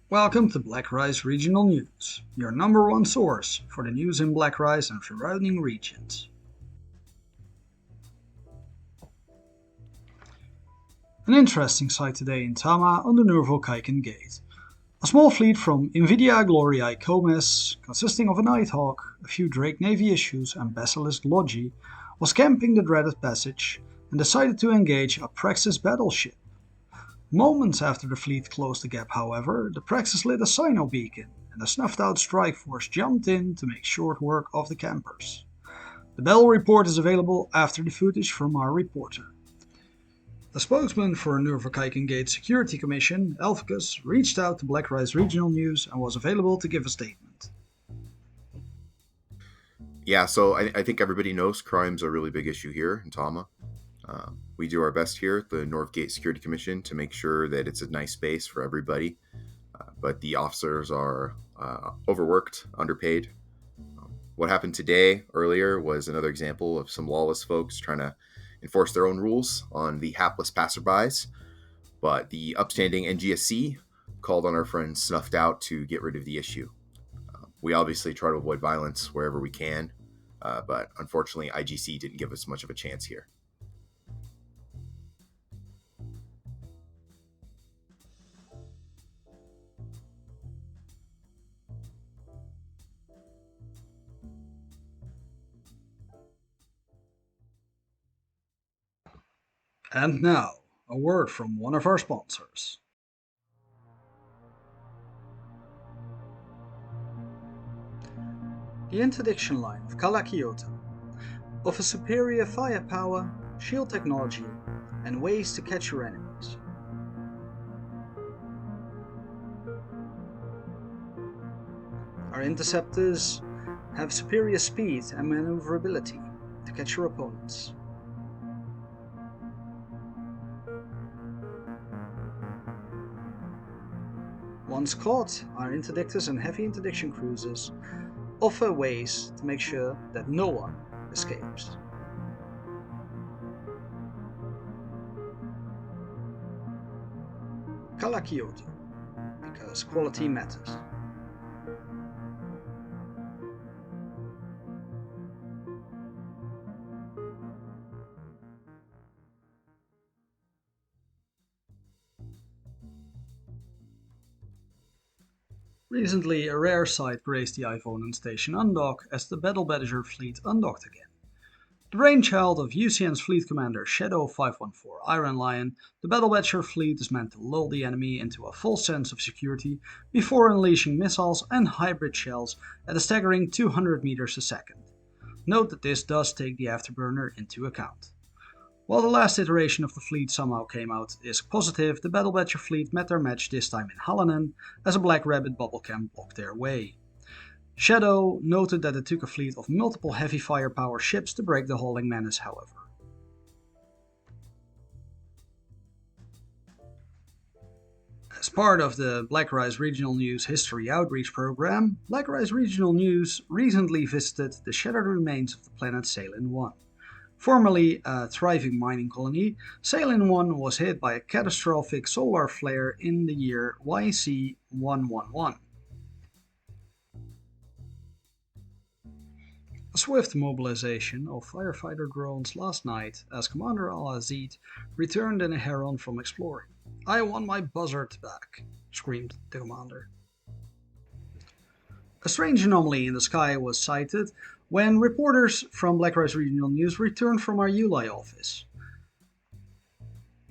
Welcome to Black Rice Regional News, your number one source for the news in Black Rice and surrounding regions. An interesting sight today in Tama on the Nourvukaiken gate. A small fleet from Invidia Gloriae Comes, consisting of a Nighthawk, a few Drake Navy issues and Basilisk Logi, was camping the dreaded passage and decided to engage a Praxis battleship. Moments after the fleet closed the gap, however, the Praxis lit a Sino beacon, and the snuffed-out strike force jumped in to make short work of the campers. The battle report is available after the footage from our reporter. The spokesman for Nourvukaiken Gate Security Commission, Elficus, reached out to Black Rice Regional News and was available to give a statement. Yeah, so I think everybody knows crime's a really big issue here in Tama. We do our best here at the North Gate Security Commission to make sure that it's a nice space for everybody, but the officers are overworked, underpaid. What happened today earlier was another example of some lawless folks trying to enforce their own rules on the hapless passerbys, but the upstanding NGSC called on our friends Snuffed Out to get rid of the issue. We obviously try to avoid violence wherever we can, but unfortunately IGC didn't give us much of a chance here. And now, a word from one of our sponsors. The interdiction line of Kalakiota offers superior firepower, shield technology, and ways to catch your enemies. Our interceptors have superior speed and maneuverability to catch your opponents. Once caught, our interdictors and heavy interdiction cruisers offer ways to make sure that no one escapes. Kalakiota, because quality matters. Recently, a rare sight graced the Ivonan station undock as the Battle Badger fleet undocked again. The brainchild of UCN's fleet commander Shadow 514 Iron Lion, the Battle Badger fleet is meant to lull the enemy into a false sense of security before unleashing missiles and hybrid shells at a staggering 200 meters a second. Note that this does take the afterburner into account. While the last iteration of the fleet somehow came out is positive, the Battle Badger fleet met their match this time in Hallinan as a Black Rabbit bubble camp blocked their way. Shadow noted that it took a fleet of multiple heavy firepower ships to break the hauling menace, however. As part of the Black Rice Regional News History Outreach program, Black Rice Regional News recently visited the shattered remains of the planet Salin 1. Formerly a thriving mining colony, Salin 1 was hit by a catastrophic solar flare in the year YC128. A swift mobilization of firefighter drones last night as Commander Al-Azid returned in a Heron from exploring. "I want my buzzard back," screamed the commander. A strange anomaly in the sky was sighted when reporters from Black Rice Regional News returned from our ULI office.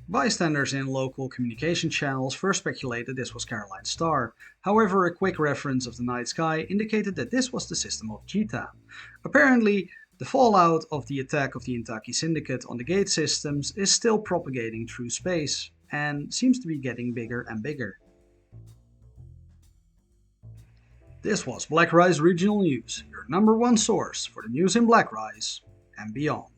Bystanders in local communication channels first speculated this was Caroline Star. However, a quick reference of the night sky indicated that this was the system of Gita. Apparently, the fallout of the attack of the Intaki Syndicate on the gate systems is still propagating through space and seems to be getting bigger and bigger. This was Black Rice Regional News, your number one source for the news in Black Rice and beyond.